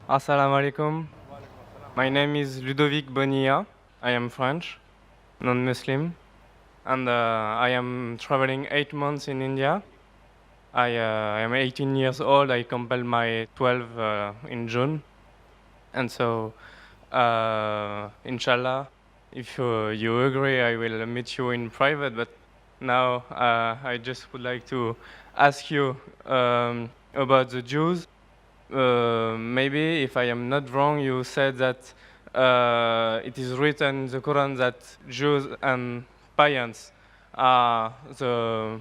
Assalamu alaikum. My name is Ludovic Bonilla. I am French, non-Muslim, and I am traveling 8 months in India. I am 18 years old. I completed my 12 in June, and so inshallah, if you agree, I will meet you in private. But now I just would like to ask you about the Jews. Maybe, if I am not wrong, you said that it is written in the Quran that Jews and pagans are the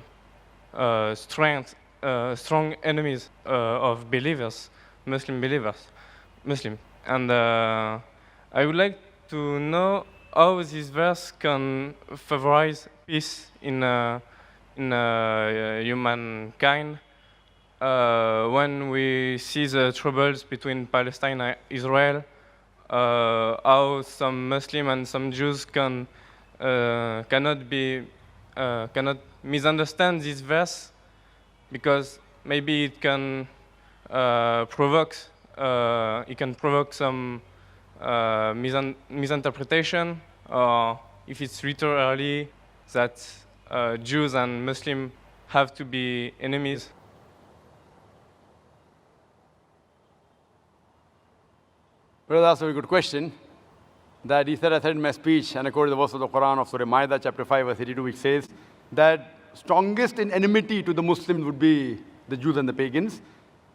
strong enemies of believers, Muslim believers, Muslim. And I would like to know how this verse can favorize peace in humankind. When we see the troubles between Palestine and Israel, how some Muslim and some Jews cannot misunderstand this verse, because maybe it can provoke some misinterpretation, or if it's literally that Jews and Muslims have to be enemies. Brother, that's a very good question. That he said, I said in my speech, and I quoted the verse of the Quran of Surah Ma'idah, chapter 5, verse 82, which says that strongest in enmity to the Muslims would be the Jews and the pagans,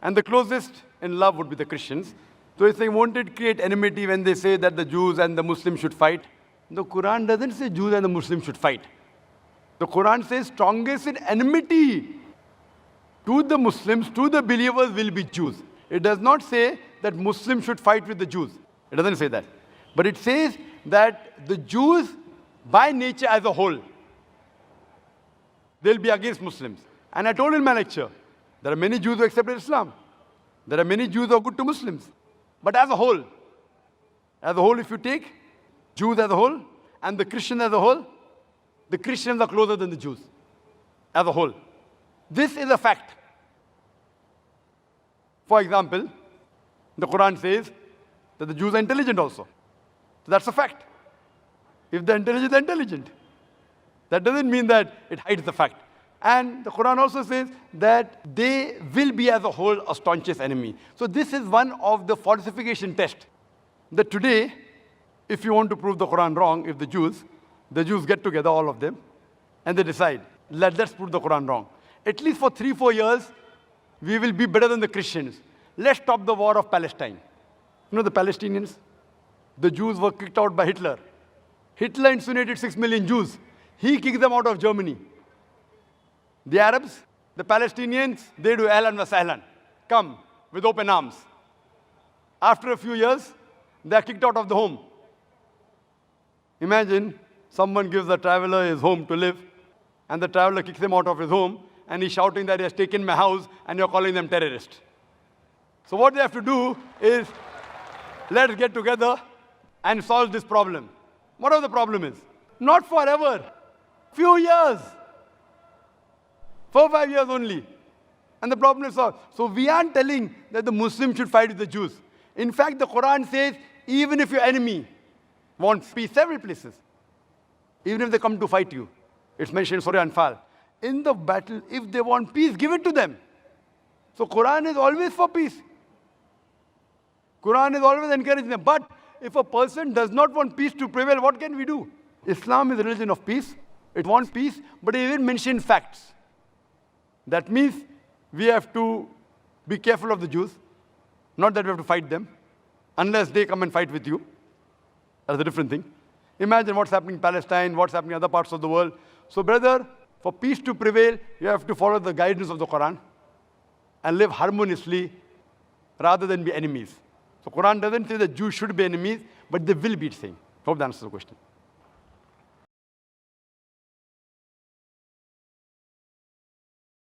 and the closest in love would be the Christians. So if they wanted to create enmity when they say that the Jews and the Muslims should fight, the Quran doesn't say Jews and the Muslims should fight. The Quran says strongest in enmity to the Muslims, to the believers, will be Jews. It does not say that Muslims should fight with the Jews. It doesn't say that. But it says that the Jews, by nature as a whole, they'll be against Muslims. And I told in my lecture, there are many Jews who accepted Islam. There are many Jews who are good to Muslims. But as a whole, if you take Jews as a whole and the Christians as a whole, the Christians are closer than the Jews as a whole. This is a fact. For example, the Quran says that the Jews are intelligent also. So that's a fact. If they're intelligent, they're intelligent. That doesn't mean that it hides the fact. And the Quran also says that they will be as a whole a staunchest enemy. So this is one of the falsification tests. That today, if you want to prove the Quran wrong, if the Jews get together, all of them, and they decide, let's prove the Quran wrong. At least for 3-4 years, we will be better than the Christians. Let's stop the war of Palestine. You know the Palestinians? The Jews were kicked out by Hitler. Hitler incinerated 6 million Jews. He kicked them out of Germany. The Arabs, the Palestinians, they do ahlan wa sahlan. Come with open arms. After a few years, they are kicked out of the home. Imagine someone gives a traveler his home to live, and the traveler kicks him out of his home, and he's shouting that he has taken my house, and you're calling them terrorists. So what they have to do is, let's get together and solve this problem. Whatever the problem is. Not forever. Few years. 4 or 5 years only. And the problem is solved. So we aren't telling that the Muslims should fight with the Jews. In fact, the Quran says, even if your enemy wants peace, several places, even if they come to fight you, it's mentioned in Surah Anfal, in the battle, if they want peace, give it to them. So Quran is always for peace. Quran is always encouraging them. But if a person does not want peace to prevail, what can we do? Islam is a religion of peace. It wants peace, but it even mentions facts. That means we have to be careful of the Jews. Not that we have to fight them, unless they come and fight with you. That's a different thing. Imagine what's happening in Palestine, what's happening in other parts of the world. So brother, for peace to prevail, you have to follow the guidance of the Quran and live harmoniously rather than be enemies. So Quran doesn't say that Jews should be enemies, but they will be, it's saying. Hope that answers the question.